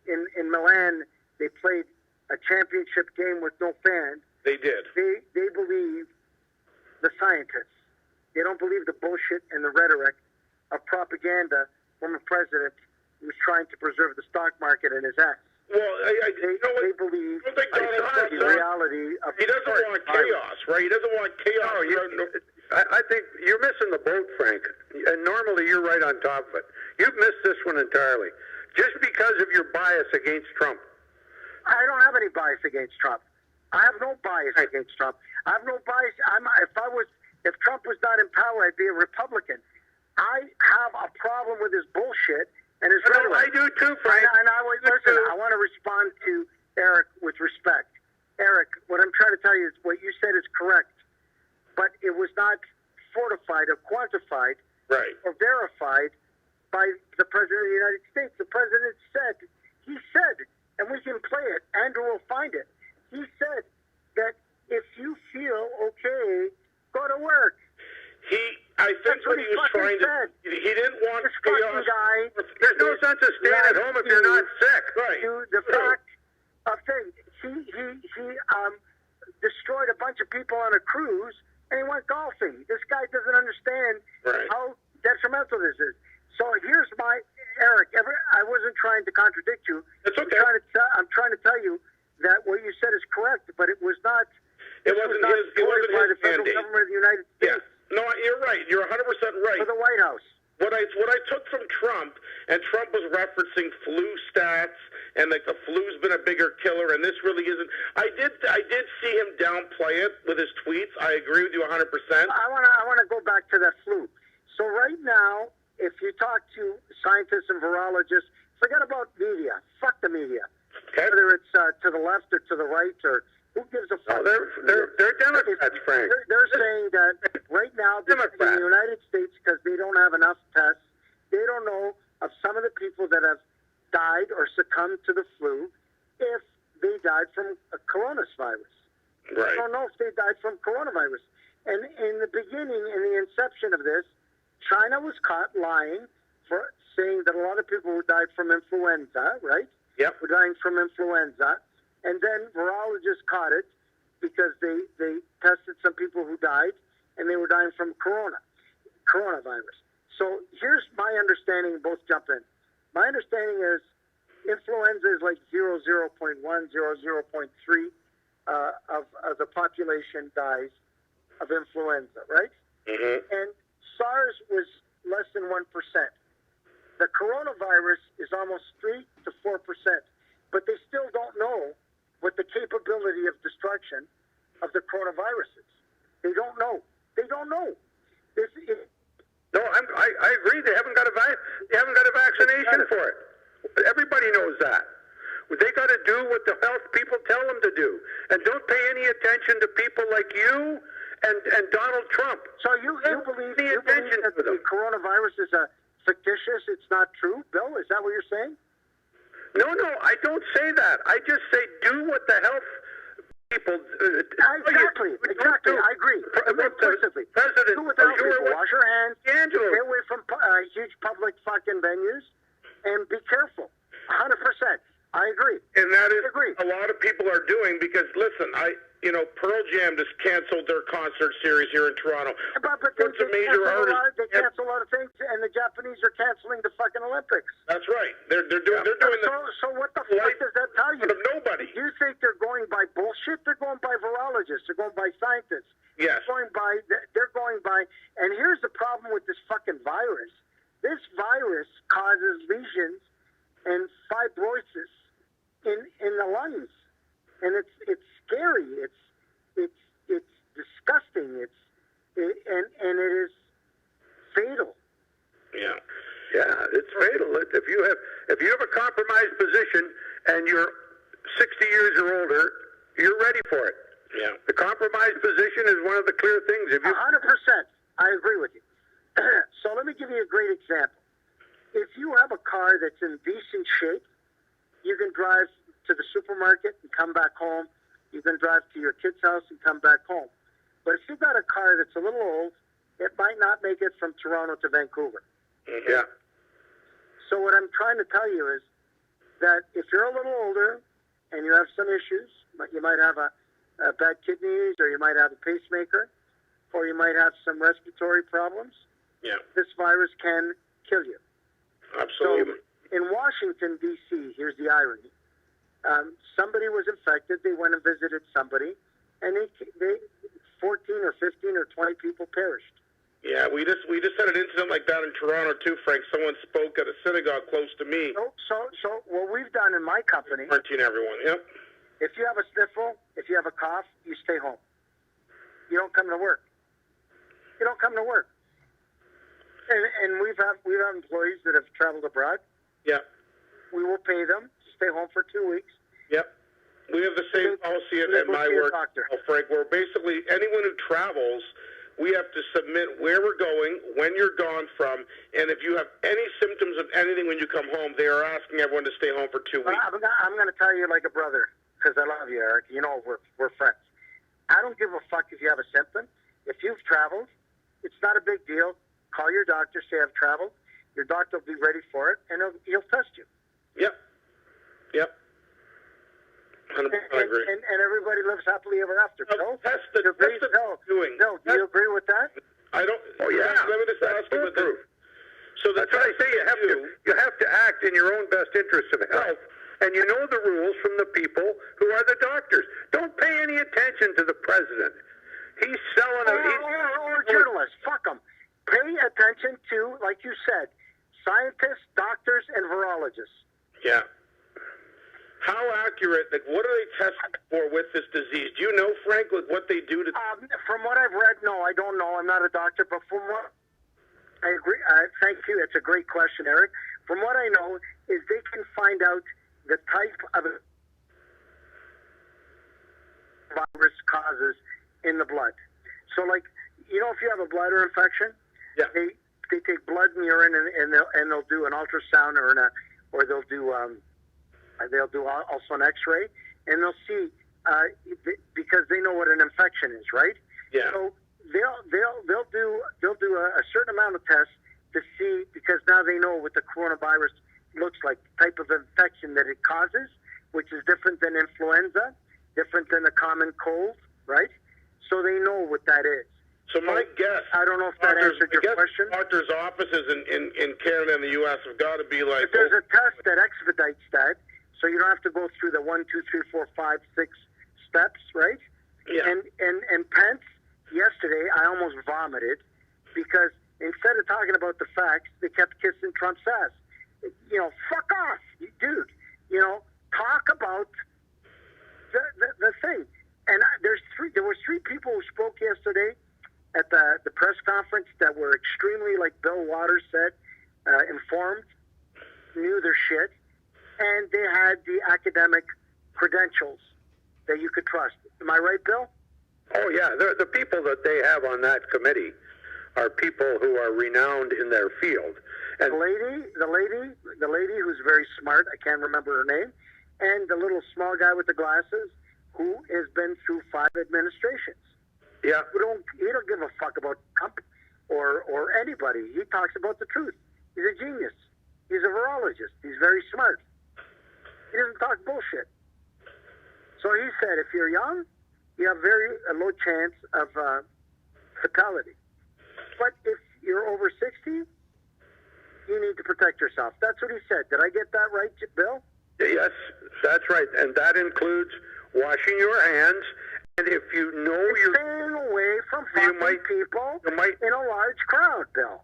in Milan, they played a championship game with no fans. They did. They believe the scientists. They don't believe the bullshit and the rhetoric of propaganda from a president who's trying to preserve the stock market and his ass. Well, they believe the reality of he doesn't want chaos, right? He doesn't want chaos. I think you're missing the boat, Frank. And normally you're right on top of it. You've missed this one entirely. Just because of your bias against Trump. I don't have any bias against Trump. I have no bias against Trump. I have no bias. If Trump was not in power, I'd be a Republican. I have a problem with his bullshit and his rhetoric. I do too, Frank. I want to respond to Eric with respect. Eric, what I'm trying to tell you is what you said is correct, but it was not fortified or quantified or verified by the President of the United States. The President said, and we can play it, Andrew will find it, he said that if you feel okay, go to work. I think what he was trying to... He didn't want chaos. There's no sense of staying at home if you're not sick. Right. The fact of things. He destroyed a bunch of people on a cruise, and he went golfing. This guy doesn't understand how detrimental this is. So here's Eric, I wasn't trying to contradict you. It's okay. I'm trying to tell you that what you said is correct, but it was not... It wasn't by the federal government of the United States. Yeah. No, you're right. You're 100% right. For the White House. What I took from Trump, and Trump was referencing flu stats, and like the flu's been a bigger killer, and this really isn't. I did see him downplay it with his tweets. I agree with you 100%. I want to go back to that flu. So right now, if you talk to scientists and virologists, forget about media. Fuck the media. Okay. Whether it's to the left or to the right or who gives a fuck? No, they're Democrats, Frank. They're saying that right now in the United States, because they don't have enough tests, they don't know of some of the people that have died or succumbed to the flu if they died from a coronavirus. Right. They don't know if they died from coronavirus. And in the beginning, in the inception of this, China was caught lying for saying that a lot of people who died from influenza, right? Yep. Were dying from influenza. And then virologists caught it because they tested some people who died, and they were dying from coronavirus. So here's my understanding, both jump in. My understanding is influenza is like 0.1, 0.3 of the population dies of influenza, right? Mm-hmm. And SARS was less than 1%. The coronavirus is almost 3 to 4%, but they still don't know what the capability of destruction of the coronavirus is. They don't know. They don't know. No, I agree. They haven't got a vaccination for it. Everybody knows that. They got to do what the health people tell them to do, and don't pay any attention to people like you and Donald Trump. So you believe that the coronavirus is fictitious? It's not true, Bill? Is that what you're saying? No, I don't say that. I just say do what the health people... Exactly. I agree. Implicitly. President, do what the health people. Wash your hands. Angelo. Stay away from huge public fucking venues, and be careful. 100%. I agree. And that is a lot of people are doing because, listen, Pearl Jam just canceled their concert series here in Toronto. But they cancel a lot of things, and the Japanese are canceling the fucking Olympics. That's right. They're doing So what the fuck does that tell you? Nobody. You think they're going by bullshit? They're going by virologists. They're going by scientists. Yes. They're going by, and here's the problem with this fucking virus. This virus causes lesions and fibrosis in the lungs, and it's scary. It's disgusting. And it is fatal. Yeah, it's fatal. If you have a compromised position and you're 60 years or older, you're ready for it. Yeah. The compromised position is one of the clear things. 100%. I agree with you. So let me give you a great example. If you have a car that's in decent shape, you can drive to the supermarket and come back home. You can drive to your kid's house and come back home. But if you've got a car that's a little old, it might not make it from Toronto to Vancouver. Mm-hmm. Yeah. So what I'm trying to tell you is, that if you're a little older and you have some issues, you might have a bad kidneys, or you might have a pacemaker, or you might have some respiratory problems, this virus can kill you. Absolutely. So in Washington, D.C., here's the irony. Somebody was infected. They went and visited somebody, and they 14 or 15 or 20 people perished. Yeah, we just had an incident like that in Toronto too, Frank. Someone spoke at a synagogue close to me. So what we've done in my company, quarantine everyone. Yep. If you have a sniffle, if you have a cough, you stay home. You don't come to work. You don't come to work. And we've had employees that have traveled abroad. Yeah. We will pay them to stay home for 2 weeks. Yep. We have the same policy at my work, Frank, where basically anyone who travels, we have to submit where we're going, when you're gone from, and if you have any symptoms of anything when you come home, they are asking everyone to stay home for 2 weeks. I'm going to tell you like a brother, because I love you, Eric. You know we're friends. I don't give a fuck if you have a symptom. If you've traveled, it's not a big deal. Call your doctor, say I've traveled. Your doctor will be ready for it, and he'll test you. Yep. 100% agree. And everybody lives happily ever after. Bill, do you agree with that? I don't. Oh yeah. Let me just ask you about this. So that's what I say. You have to act in your own best interest of health, and you know the rules from the people who are the doctors. Don't pay any attention to the president. He's selling or journalists. Fuck them. Pay attention to, like you said, scientists, doctors, and virologists. Yeah. How accurate, like, what are they testing for with this disease? Do you know, Frank, like, what they do to... From what I've read, no, I don't know. I'm not a doctor, but from what... I agree. Thank you. It's a great question, Eric. From what I know is they can find out the type of virus causes in the blood. So, like, you know, if you have a bladder infection, they take blood and urine and they'll do an ultrasound or they'll do also an X-ray, and they'll see because they know what an infection is, right? Yeah. So they'll do a certain amount of tests to see, because now they know what the coronavirus looks like, type of infection that it causes, which is different than influenza, different than a common cold, right? So they know what that is. So my guess, I don't know if that answered your question. Doctors' offices in Canada and the U.S. have got to be like... But there's a test that expedites that, so you don't have to go through the 1, 2, 3, 4, 5, 6 steps, right? Yeah. And Pence, yesterday, I almost vomited, because instead of talking about the facts, they kept kissing Trump's ass. You know, fuck off, dude. You know, talk about the thing. And there were three people who spoke yesterday at the press conference that were extremely, like Bill Waters said, informed, knew their shit, and they had the academic credentials that you could trust. Am I right, Bill? Oh yeah, the people that they have on that committee are people who are renowned in their field. And the lady who's very smart, I can't remember her name, and the little small guy with the glasses who has been through 5 administrations. Yeah. He don't give a fuck about Trump or anybody. He talks about the truth. He's a genius. He's a virologist. He's very smart. He doesn't talk bullshit. So he said, if you're young, you have very low chance of fatality. But if you're over 60, you need to protect yourself. That's what he said. Did I get that right, Bill? Yes, that's right. And that includes washing your hands. And if you know you're staying away from fucking people in a large crowd, Bill.